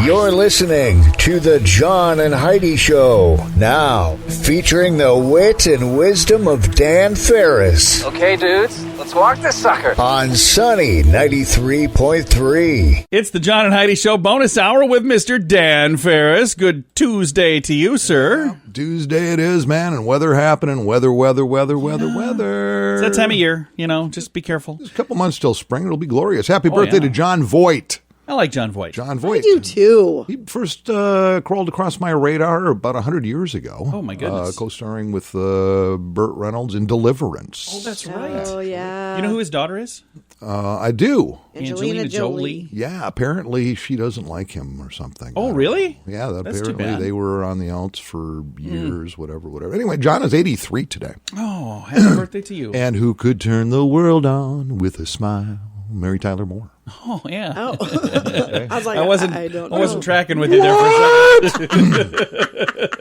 You're listening to the John and Heidi Show, now featuring the wit and wisdom of Dan Farris. Okay, dudes, let's walk this sucker. On Sunny 93.3. It's the John and Heidi Show bonus hour with Mr. Dan Farris. Good Tuesday to you, sir. Yeah, Tuesday it is, man, and weather happening. Weather. It's that time of year, just be careful. There's a couple months till spring. It'll be glorious. Happy birthday to John Voight. I like John Voight. John Voight. I do too. He first crawled across my radar about 100 years ago. Oh, my goodness. Co-starring with Burt Reynolds in Deliverance. Oh, that's right. Oh, yeah. You know who his daughter is? I do. Angelina Jolie. Yeah, apparently she doesn't like him or something. Oh, really? Yeah, That's too apparently bad. they were on the outs for years, whatever. Anyway, John is 83 today. Oh, happy birthday to you. And who could turn the world on with a smile? Mary Tyler Moore. Oh, yeah. Oh. I was like, I don't know. I wasn't tracking with you there for a second.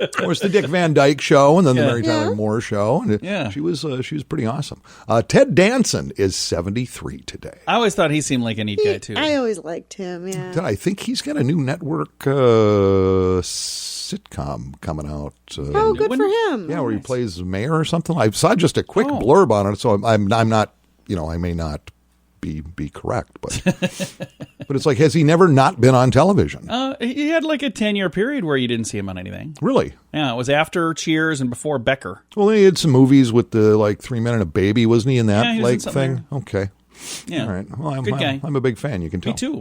Of course, the Dick Van Dyke Show and then the Mary Tyler Moore Show. And she was pretty awesome. Ted Danson is 73 today. I always thought he seemed like a neat guy, too. I always liked him, yeah. I think he's got a new network sitcom coming out. Oh, good for him. Yeah, where he plays the mayor or something. I saw just a quick blurb on it, so I'm not, I may not be correct, but it's like, has he never not been on television? He had like a 10-year period where you didn't see him on anything. Really? Yeah, it was after Cheers and before Becker. Well, he had some movies with the 3 Men and a Baby, wasn't he in that he was in thing? Okay. Yeah. All right. Well, Good guy. I'm a big fan, you can tell. Me too.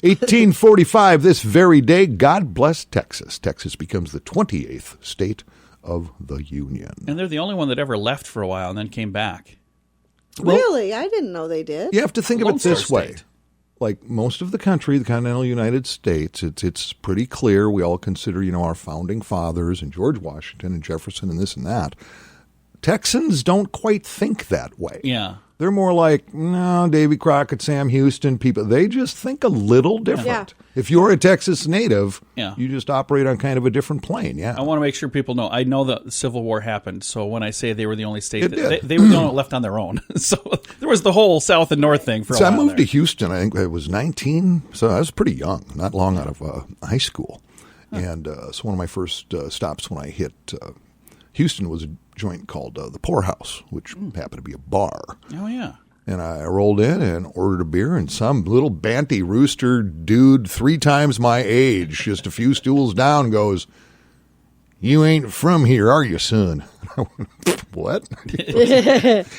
1845, this very day, God bless Texas. Texas becomes the 28th state of the Union. And they're the only one that ever left for a while and then came back. Really? I didn't know they did. You have to think of it this way. State. Like most of the country, the continental United States, it's pretty clear. We all consider, our founding fathers and George Washington and Jefferson and this and that. Texans don't quite think that way. Yeah. They're more like, no, Davy Crockett, Sam Houston, people. They just think a little different. Yeah. If you're a Texas native, Yeah. you just operate on kind of a different plane. Yeah. I want to make sure people know. I know the Civil War happened, so when I say they were the only state, It did. they were the only left on their own. So there was the whole South and North thing for a So while. I moved there. to Houston, I think I was 19, so I was pretty young, not long out of high school. And so one of my first stops when I hit Houston was a joint called the Poorhouse, which happened to be a bar. Oh, yeah. And I rolled in and ordered a beer, and some little banty rooster dude 3 times my age, just a few stools down, goes, "You ain't from here, are you, son?" I went, "What?"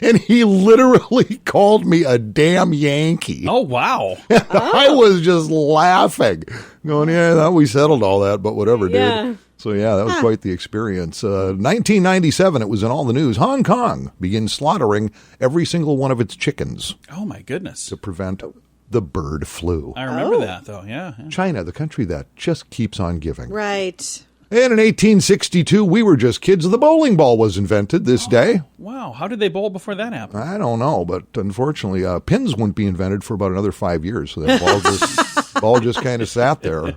And he literally called me a damn Yankee. Oh, wow. I was just laughing, going, "Yeah, I thought we settled all that, but whatever, Yeah. dude." So, yeah, that was quite the experience. 1997, it was in all the news. Hong Kong begins slaughtering every single one of its chickens Oh, my goodness. to prevent the bird flu. I remember that, though. Yeah. China, the country that just keeps on giving. Right. And in 1862, we were just kids. The bowling ball was invented this day. Wow. How did they bowl before that happened? I don't know, but unfortunately, pins wouldn't be invented for about another 5 years. So that ball just kind of sat there.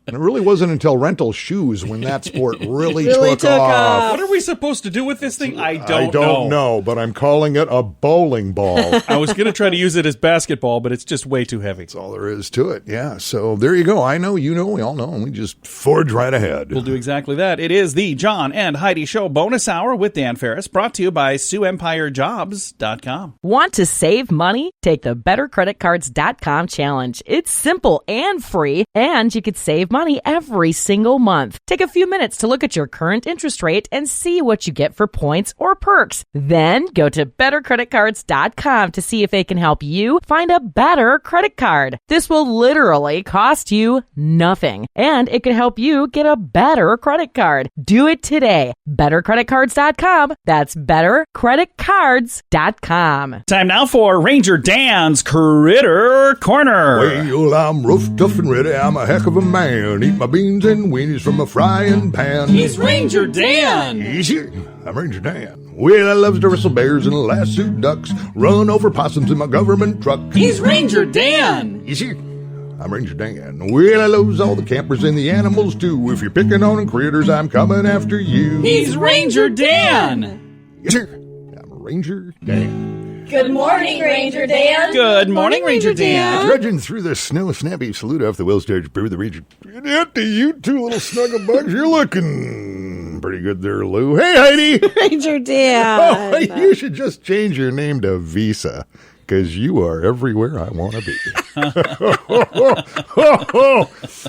And it really wasn't until rental shoes when that sport really took off. What are we supposed to do with this thing? I don't know, but I'm calling it a bowling ball. I was going to try to use it as basketball, but it's just way too heavy. That's all there is to it. Yeah. So there you go. I know, you know, we all know, and we just forge right ahead. We'll do exactly that. It is the John and Heidi Show bonus hour with Dan Farris, brought to you by SiouxEmpireJobs.com. Want to save money? Take the BetterCreditCards.com challenge. It's simple and free, and you could save money every single month. Take a few minutes to look at your current interest rate and see what you get for points or perks. Then go to BetterCreditCards.com to see if they can help you find a better credit card. This will literally cost you nothing, and it could help you get a better credit card. Do it today. BetterCreditCards.com. That's BetterCreditCards.com. Time now for Ranger Dan's Critter Corner. Well, I'm rough, tough, and ready. I'm a heck of a man. Eat my beans and weenies from a frying pan. He's Ranger Dan. Easy. I'm Ranger Dan. Well, I loves to wrestle bears and lasso ducks. Run over possums in my government truck. He's Ranger Dan. Easy. I'm Ranger Dan. Well, I loves all the campers and the animals too. If you're picking on critters, I'm coming after you. He's Ranger Dan. Yes, sir. I'm Ranger Dan. Good morning, Ranger Dan. Good morning, Ranger Dan. Trudging through the snow, snappy salute off the Wellstarge Brew, the Ranger. To you two little snugglebugs, you're looking pretty good there, Lou. Hey, Heidi. Ranger Dan. Oh, you should just change your name to Visa, because you are everywhere I want to be.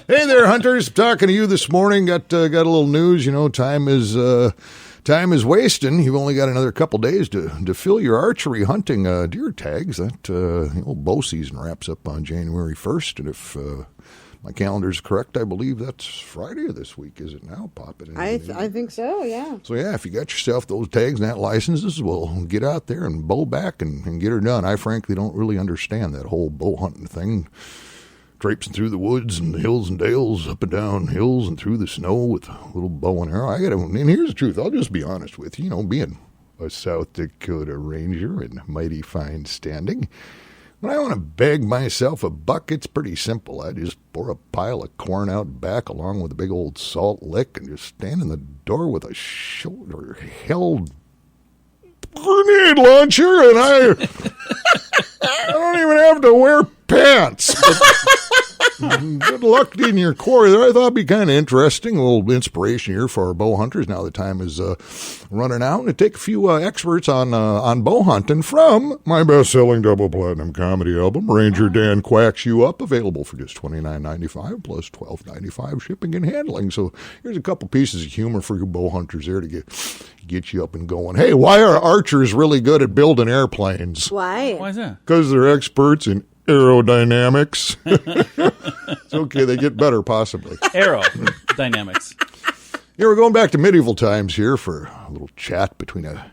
Hey there, hunters. Talking to you this morning. Got a little news. You know, time is wasting. You've only got another couple days to fill your archery hunting deer tags. That old bow season wraps up on January 1st, and if my calendar's correct, I believe that's Friday of this week. Is it now? Pop it in. I think so, yeah. So, yeah, if you got yourself those tags and that licenses, well, get out there and bow back and get her done. I frankly don't really understand that whole bow hunting thing. Traipsing through the woods and the hills and dales, up and down hills and through the snow with a little bow and arrow. And here's the truth. I'll just be honest with you. You know, being a South Dakota Ranger in mighty fine standing, when I want to bag myself a buck, it's pretty simple. I just pour a pile of corn out back along with a big old salt lick and just stand in the door with a shoulder-held grenade launcher, and I don't even have to wear pants. Good luck in your quarry there. I thought it'd be kind of interesting, a little inspiration here for our bow hunters. Now the time is running out, and to take a few experts on bow hunting from my best-selling double platinum comedy album, Ranger Dan Quacks You Up, available for just $29.95 plus $12.95 shipping and handling. So here's a couple pieces of humor for you bow hunters there to get you up and going. Hey, why are archers really good at building airplanes? Why? Why is that? Because they're experts in aerodynamics. It's okay, they get better, possibly. Aerodynamics. Yeah, we're going back to medieval times here for a little chat between a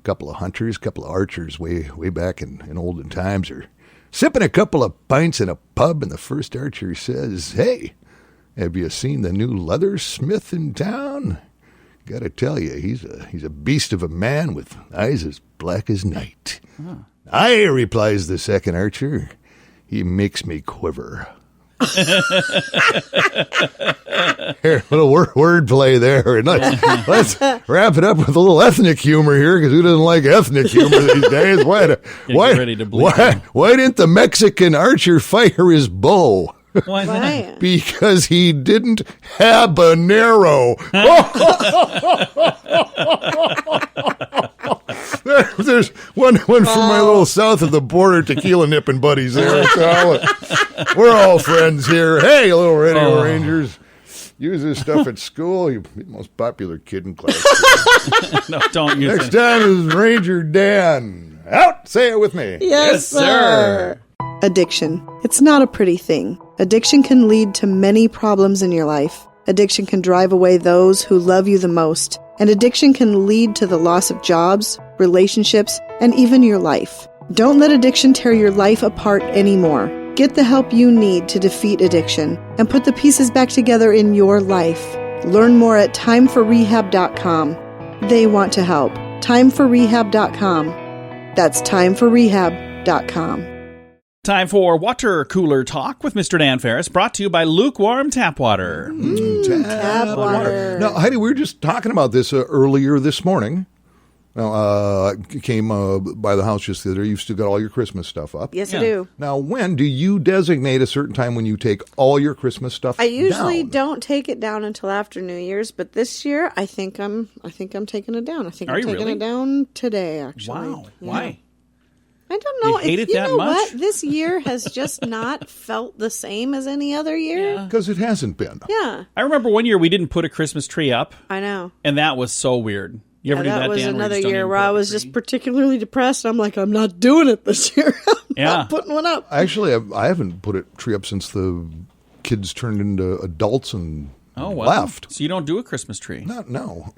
couple of hunters, a couple of archers way back in olden times. Are sipping a couple of pints in a pub, and the first archer says, "Hey, have you seen the new leathersmith in town? Got to tell you, he's a beast of a man with eyes as black as night." Huh. "Aye," replies the second archer, "he makes me quiver." Here, a little word play there. And let's wrap it up with a little ethnic humor here, because who doesn't like ethnic humor these days? Why didn't the Mexican archer fire his bow? Why is that? Because he didn't have an arrow. There's one for my little south of the border tequila nipping buddies there. We're all friends here. Hey, little radio rangers. Use this stuff at school. You're the most popular kid in class. No, don't use it. Next time is Ranger Dan. Out. Say it with me. Yes, sir. Addiction. It's not a pretty thing. Addiction can lead to many problems in your life. Addiction can drive away those who love you the most. And addiction can lead to the loss of jobs, relationships, and even your life. Don't let addiction tear your life apart anymore. Get the help you need to defeat addiction and put the pieces back together in your life. Learn more at timeforrehab.com. They want to help. Timeforrehab.com. That's timeforrehab.com. Time for Water Cooler Talk with Mr. Dan Farris, brought to you by Lukewarm Tap Water. Tap water. Now, Heidi, we were just talking about this earlier this morning. Now, I came by the house just the other day. You've still got all your Christmas stuff up. Yes, I do. Now, when do you designate a certain time when you take all your Christmas stuff down? I usually don't take it down until after New Year's, but this year I think I'm taking it down. I think I'm taking it down today, actually. Wow. Yeah. Why? I don't know. You hate it you that know much? What? This year has just not felt the same as any other year. Because it hasn't been. Yeah. I remember one year we didn't put a Christmas tree up. I know. And that was so weird. You ever do that, Dan? That was another year year where I was just particularly depressed. I'm like, I'm not doing it this year. I'm not putting one up. Actually, I haven't put a tree up since the kids turned into adults and left. So you don't do a Christmas tree? No, no,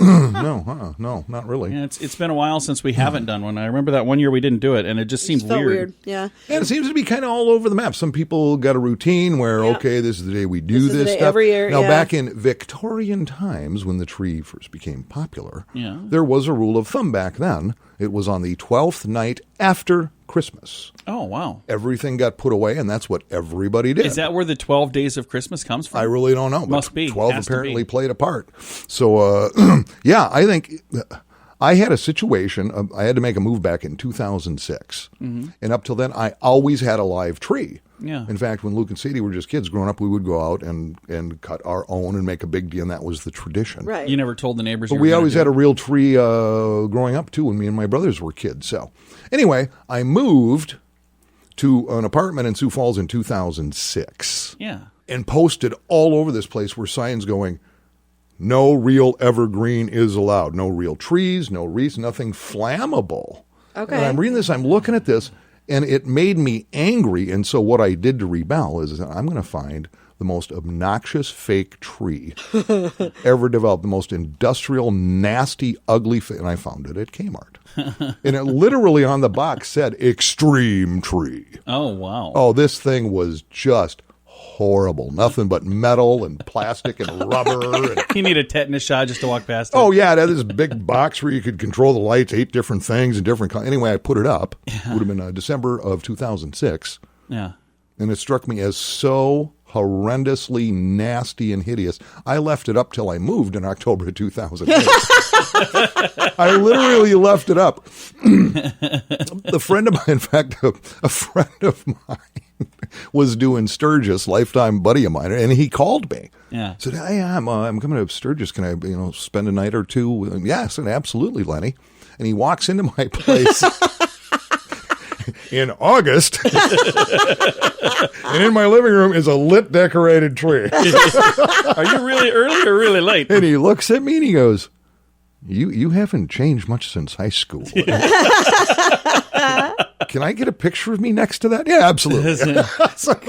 not really. Yeah, it's been a while since we haven't done one. I remember that one year we didn't do it, and it just seemed weird. Yeah. And it seems to be kind of all over the map. Some people got a routine where, okay, this is the day we do this stuff. Every year, now, back in Victorian times, when the tree first became popular, there was a rule of thumb back then. It was on the 12th night after Christmas. Oh, wow. Everything got put away, and that's what everybody did. Is that where the 12 days of Christmas comes from? I really don't know. Must be. 12 apparently played a part. So, yeah, I think I had a situation, I had to make a move back in 2006. And up till then, I always had a live tree. Yeah. In fact, when Luke and Sadie were just kids growing up, we would go out and cut our own and make a big deal, and that was the tradition. Right. You never told the neighbors. But we always had a real tree growing up, too, when me and my brothers were kids. So anyway, I moved to an apartment in Sioux Falls in 2006. Yeah. And posted all over this place were signs going, no real evergreen is allowed. No real trees, no wreaths, nothing flammable. Okay. And I'm reading this, I'm looking at this, and it made me angry. And so what I did to rebel is that I'm going to find the most obnoxious fake tree ever developed, the most industrial, nasty, ugly, and I found it at Kmart. And it literally on the box said extreme tree. Oh, wow. Oh, this thing was just horrible. Nothing but metal and plastic and rubber. And, You need a tetanus shot just to walk past it. oh, yeah, it had this big box where you could control the lights, 8 different things and different colors. Anyway, I put it up. It would have been December of 2006. Yeah. And it struck me as so horrendously nasty and hideous. I left it up till I moved in October of 2008. I literally left it up. A friend of mine, in fact, a friend of mine was doing Sturgis, lifetime buddy of mine, and he called me. Yeah. Said, hey, I'm coming to Sturgis. Can I, spend a night or two with him? Yeah, I said, absolutely, Lenny. And he walks into my place in August, and in my living room is a lit, decorated tree. Are you really early or really late? And he looks at me and he goes, You haven't changed much since high school. Can I get a picture of me next to that? Yeah, absolutely.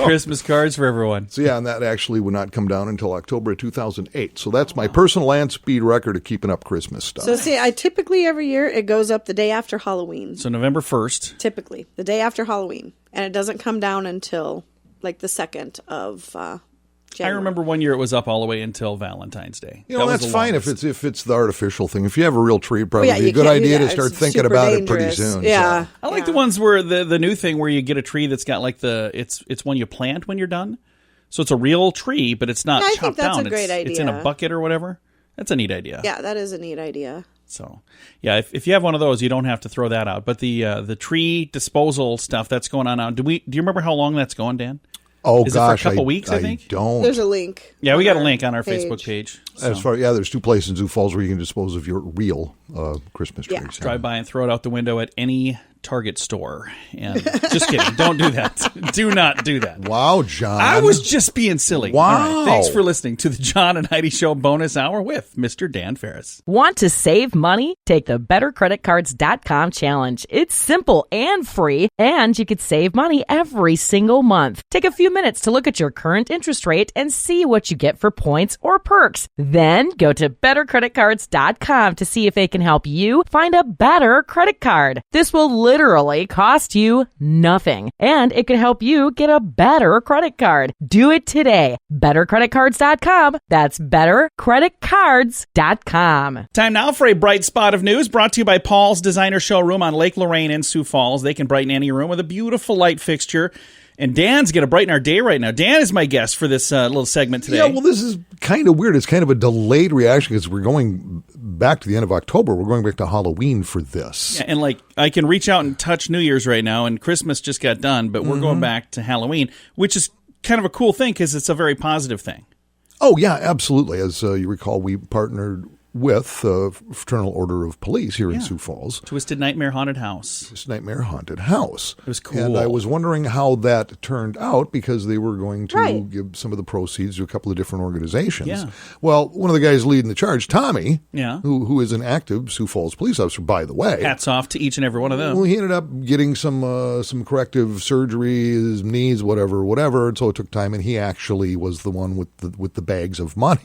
Christmas cards for everyone. So, yeah, and that actually would not come down until October of 2008. So that's my personal land speed record of keeping up Christmas stuff. So see, I typically every year it goes up the day after Halloween. So November 1st. Typically, the day after Halloween. And it doesn't come down until like the 2nd of January. I remember one year it was up all the way until Valentine's Day. You know, That was that's the fine longest. if it's the artificial thing. If you have a real tree, it'd probably be you a good can't do idea to that. start It's thinking super about dangerous. it pretty soon. Yeah. So. I like the ones where the new thing where you get a tree that's got like it's one you plant when you're done. So it's a real tree, but it's not Yeah, I think chopped that's down. a great It's in a idea. bucket or whatever. That's a neat idea. Yeah, that is a neat idea. So, yeah, if you have one of those, you don't have to throw that out. But the tree disposal stuff that's going on now, do you remember how long that's going, Dan? Oh, Is gosh. it for a couple weeks, I think? don't. There's a link. Yeah, we got a our link on our Facebook page. So There's 2 places in Sioux Falls where you can dispose of your real Christmas trees. Yeah. drive by and throw it out the window at any Target store. And just kidding. Don't do that. Do not do that. Wow, John. I was just being silly. Wow. All right, thanks for listening to the John and Heidi Show bonus hour with Mr. Dan Farris. Want to save money? Take the bettercreditcards.com challenge. It's simple and free, and you could save money every single month. Take a few minutes to look at your current interest rate and see what you get for points or perks. Then go to bettercreditcards.com to see if they can help you find a better credit card. This will literally cost you nothing, and it could help you get a better credit card. Do it today. bettercreditcards.com. That's bettercreditcards.com. Time now for a bright spot of news brought to you by Paul's Designer Showroom on Lake Lorraine in Sioux Falls. They can brighten any room with a beautiful light fixture. And Dan's going to brighten our day right now. Dan is my guest for this little segment today. Yeah, well, this is kind of weird. It's kind of a delayed reaction because we're going back to the end of October. We're going back to Halloween for this. Yeah, and like I can reach out and touch New Year's right now, and Christmas just got done, but we're going back to Halloween, which is kind of a cool thing because it's a very positive thing. Oh, yeah, absolutely. As you recall, we partnered with Fraternal Order of Police here in Sioux Falls. Twisted Nightmare Haunted House. This Nightmare Haunted House. It was cool. And I was wondering how that turned out because they were going to Right. give some of the proceeds to a couple of different organizations. Yeah. Well, one of the guys leading the charge, Tommy, Yeah. who is an active Sioux Falls police officer, by the way. Hats off to each and every one of them. Well, he ended up getting some corrective surgery, his knees, whatever. And so it took time, and he actually was the one with the bags of money.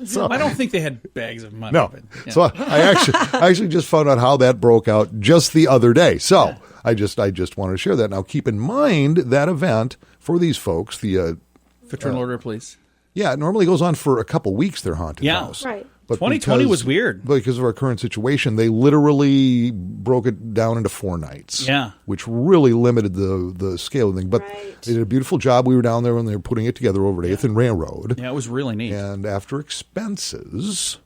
So I don't think they had bags of money. no, but, yeah. so I actually just found out how that broke out just the other day. So I just wanted to share that. Now keep in mind that event for these folks, the Fraternal Order of Police. yeah, it normally goes on for a couple weeks. Their haunted Yeah. house, Right. But 2020 was weird. because of our current situation. They literally broke it down into 4 nights. Yeah. which really limited the scale of the thing. But Right. they did a beautiful job. We were down there when they were putting it together over at 8th and Railroad. Yeah, it was really neat. And after expenses,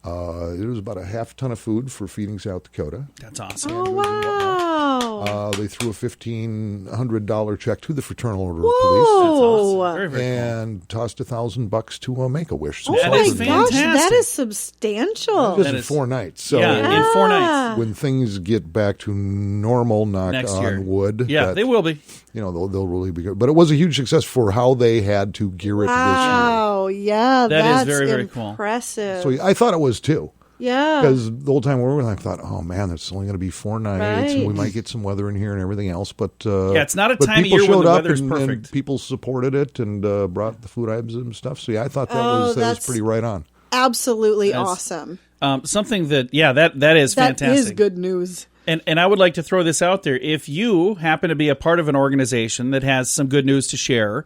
It was about a half ton of food for Feeding South Dakota. That's awesome. Oh, wow. They threw a $1,500 check to the Fraternal Order Whoa. of Police. That's awesome. Very, very And tossed $1,000 to Make-A-Wish. Oh, That my is gosh. fantastic. That is substantial. Just That in is- 4 nights. So Yeah, in 4 nights. when things get back to normal, knock Next on year. wood. Yeah, that, they will be. They'll really be good. But it was a huge success for how they had to gear it Wow. Yeah, That is that's very, very cool. impressive. this year. So I thought it was too. Yeah. Because the whole time we were, I thought, oh man, it's only going to be 4 nights, and we Right. might get some weather in here and everything else. But Yeah, it's not a but time of people year when showed the up weather's and perfect. people supported it and brought the food items and stuff. So yeah, I thought that Oh, was that's pretty right on. absolutely That's- awesome. Something that is That fantastic. is good news. And I would like to throw this out there. If you happen to be a part of an organization that has some good news to share,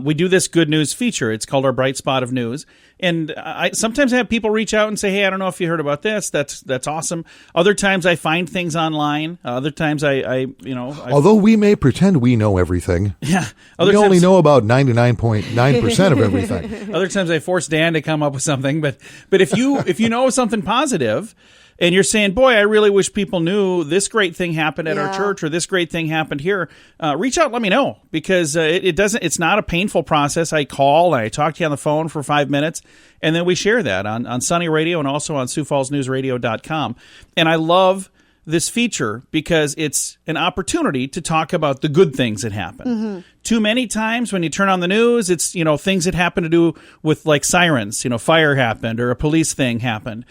we do this good news feature. It's called our Bright Spot of News. And I sometimes have people reach out and say, hey, I don't know if you heard about this. That's awesome. Other times I find things online. Other times I Although we may pretend we know everything, yeah. we Other only times, know about 99.9% of everything. Other times I force Dan to come up with something. But if you know something positive, and you're saying, boy, I really wish people knew this great thing happened at our Yeah. church or this great thing happened here, reach out and let me know, because it's not a painful process. I call and I talk to you on the phone for 5 minutes, and then we share that on Sunny Radio and also on SiouxFallsNewsRadio.com. And I love this feature because it's an opportunity to talk about the good things that happen. Mm-hmm. Too many times when you turn on the news, it's, things that happen to do with like sirens, fire happened or a police thing happened.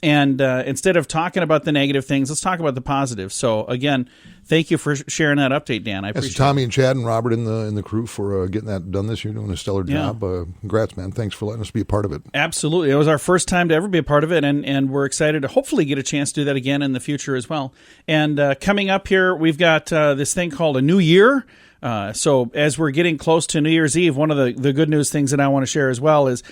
And instead of talking about the negative things, let's talk about the positive. So again, thank you for sharing that update, Dan. I Yes, appreciate Tommy and Chad and Robert in the crew for getting that done this year, doing a stellar Yeah. job. Congrats, man. Thanks for letting us be a part of it. Absolutely. It was our first time to ever be a part of it, and we're excited to hopefully get a chance to do that again in the future as well. And coming up here, we've got this thing called a New Year. So as we're getting close to New Year's Eve, one of the good news things that I want to share as well is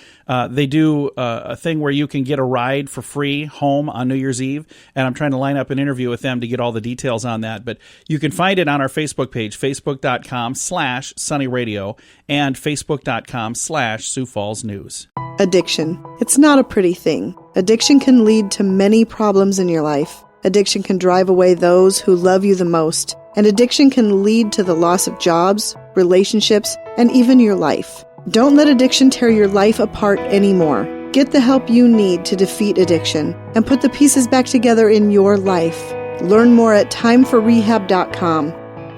they do a thing where you can get a ride for free home on New Year's Eve, and I'm trying to line up an interview with them to get all the details on that. But you can find it on our Facebook page, facebook.com/sunnyradio and facebook.com/Sioux Falls News. Addiction. It's not a pretty thing. Addiction can lead to many problems in your life. Addiction can drive away those who love you the most. And addiction can lead to the loss of jobs, relationships, and even your life. Don't let addiction tear your life apart anymore. Get the help you need to defeat addiction and put the pieces back together in your life. Learn more at timeforrehab.com.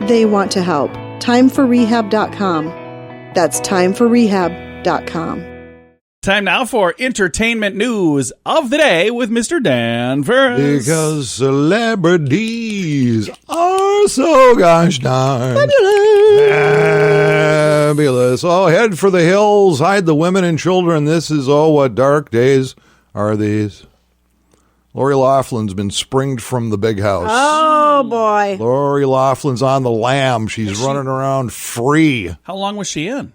They want to help. Timeforrehab.com. That's timeforrehab.com. Time now for entertainment news of the day with Mr. Dan Farris. Because celebrities are so gosh darn fabulous. Oh, head for the hills, hide the women and children. This is, what dark days are these? Lori Laughlin's been springed from the big house. Oh, boy. Lori Laughlin's on the lam. She's running around free. How long was she in?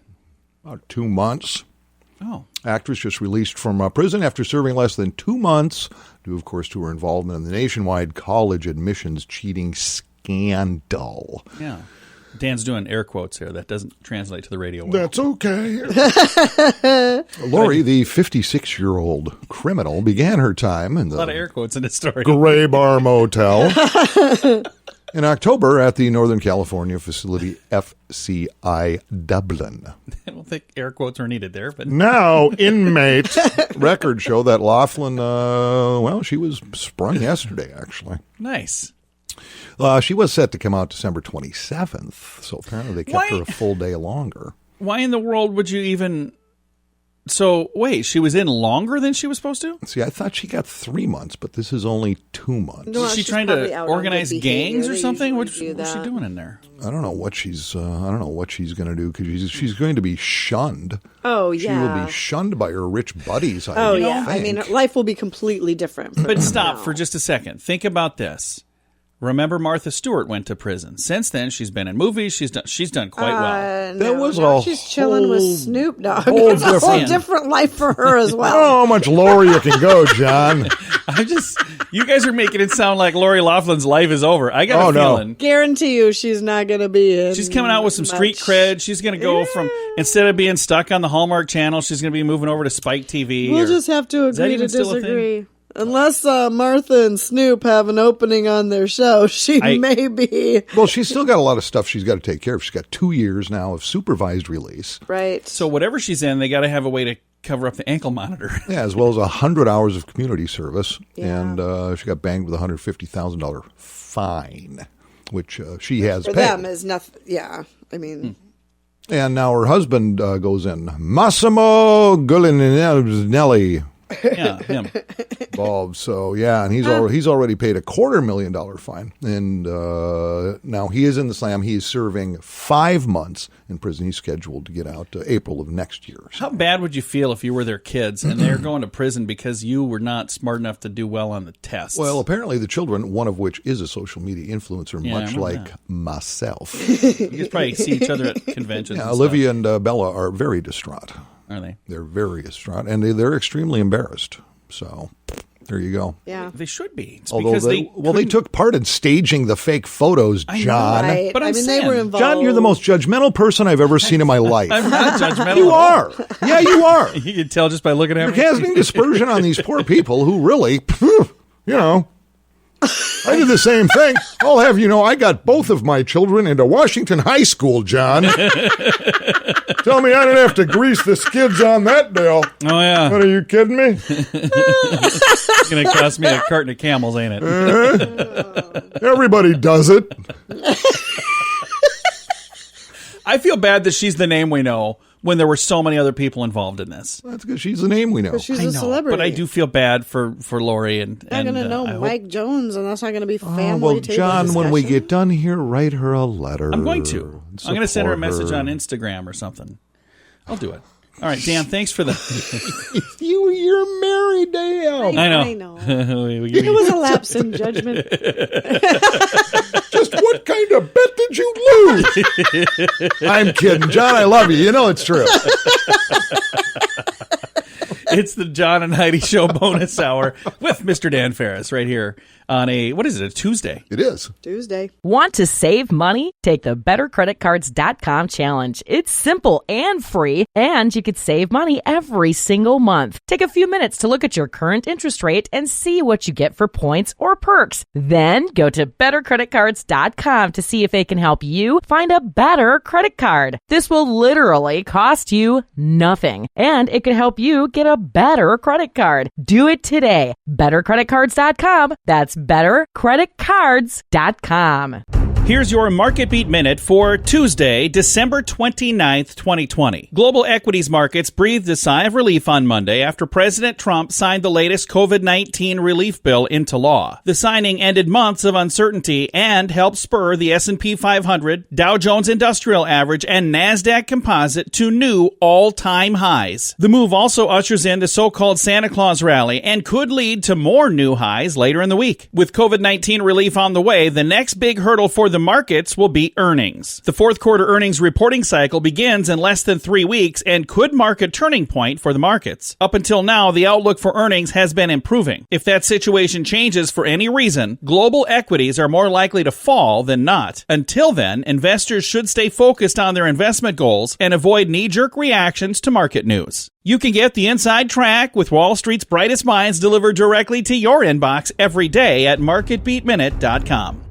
About 2 months. Oh. Actress just released from prison after serving less than 2 months due, of course, to her involvement in the nationwide college admissions cheating scandal. Yeah. Dan's doing air quotes here. That doesn't translate to the radio well. That's okay. Lori, the 56-year-old criminal, began her time in A lot of air the quotes in this story. Gray Bar Motel in October at the Northern California facility FCI Dublin. I don't think air quotes are needed there, but Now, inmate records show that Laughlin, she was sprung yesterday, actually. nice. She was set to come out December 27th, so apparently they kept Why- her a full day longer. Why in the world would you even... So, wait, she was in longer than she was supposed to? See, I thought she got 3 months, but this is only 2 months. No, Is she she's trying probably to out on organize good behavior. gangs or They something? usually What's she that. doing in there? I don't know what she's going to do because she's going to be shunned. Oh, She will yeah. be shunned by her rich buddies. Oh, yeah. I think. mean, life will be completely different. But stop for just a second. Think about this. Remember, Martha Stewart went to prison. Since then, she's been in movies. She's done quite well. That was now a she's chilling with whole- Snoop Dogg. whole It's a whole different- different life for her as well. Oh, how much lower you can go, John. You guys are making it sound like Lori Laughlin's life is over. I got a no. feeling. Guarantee you she's not going to be in. She's coming out with some street much. cred. She's going to go from, instead of being stuck on the Hallmark Channel, she's going to be moving over to Spike TV. We'll or- just have to Is that agree to even still a thing? disagree. Unless Martha and Snoop have an opening on their show, she may be. Well, she's still got a lot of stuff she's got to take care of. She's got 2 years now of supervised release. Right. So whatever she's in, they got to have a way to cover up the ankle monitor. Yeah, as well as 100 hours of community service. Yeah. And she got banged with a $150,000 fine, which she has For paid. them is nothing. Yeah. I mean. And now her husband goes in. Massimo Guglielminelli. Yeah, him. Involved. So yeah, and he's already paid a $250,000 fine, and now he is in the slam. He is serving 5 months in prison. He's scheduled to get out April of next year. How bad would you feel if you were their kids and they're going to prison because you were not smart enough to do well on the tests? Well, apparently the children, one of which is a social media influencer, Yeah, much I like that. myself. You guys probably see each other at conventions. Yeah, and Olivia and Bella are very distraught. stuff. Are they? They're very distraught, and they're extremely embarrassed. So there you go. Yeah. They should be. It's Although because they couldn't- took part in staging the fake photos, I know, John. Right. But I'm they saying, were involved. John, you're the most judgmental person I've ever seen in my life. I'm not judgmental. You at all. are. Yeah, you are. You can tell just by looking at You're me. casting dispersion on these poor people who really, I did the same thing. I'll have you know, I got both of my children into Washington High School, John. Tell me I didn't have to grease the skids on that deal. Oh, yeah. What, are you kidding me? It's going to cost me a carton of Camels, ain't it? Everybody does it. I feel bad that she's the name we know when there were so many other people involved in this. That's because she's the name we know. She's I a know, celebrity. but I do feel bad for Lori and Not going to know I hope- Mike Jones, and that's not going to be family. Oh, well, table John, when we discussion. get done here, write her a letter. I'm going to. I'm going to send her a Support message her. on Instagram or something. I'll do it. All right, Dan, thanks for the... You're married, Dale. I know. It was a lapse in judgment. Just what kind of bet did you lose? I'm kidding, John. I love you. You know it's true. It's the John and Heidi Show bonus hour with Mr. Dan Farris right here on a Tuesday? It is. Tuesday. Want to save money? Take the bettercreditcards.com challenge. It's simple and free, and you could save money every single month. Take a few minutes to look at your current interest rate and see what you get for points or perks. Then go to bettercreditcards.com to see if they can help you find a better credit card. This will literally cost you nothing, and it could help you get a better credit card. Do it today. bettercreditcards.com. That's bettercreditcards.com. Here's your Market Beat Minute for Tuesday, December 29th, 2020. Global equities markets breathed a sigh of relief on Monday after President Trump signed the latest COVID-19 relief bill into law. The signing ended months of uncertainty and helped spur the S&P 500, Dow Jones Industrial Average, and NASDAQ Composite to new all-time highs. The move also ushers in the so-called Santa Claus rally and could lead to more new highs later in the week. With COVID-19 relief on the way, the next big hurdle for the markets will be earnings. The fourth quarter earnings reporting cycle begins in less than 3 weeks and could mark a turning point for the markets. Up until now, the outlook for earnings has been improving. If that situation changes for any reason, global equities are more likely to fall than not. Until then, investors should stay focused on their investment goals and avoid knee-jerk reactions to market news. You can get the inside track with Wall Street's brightest minds delivered directly to your inbox every day at marketbeatminute.com.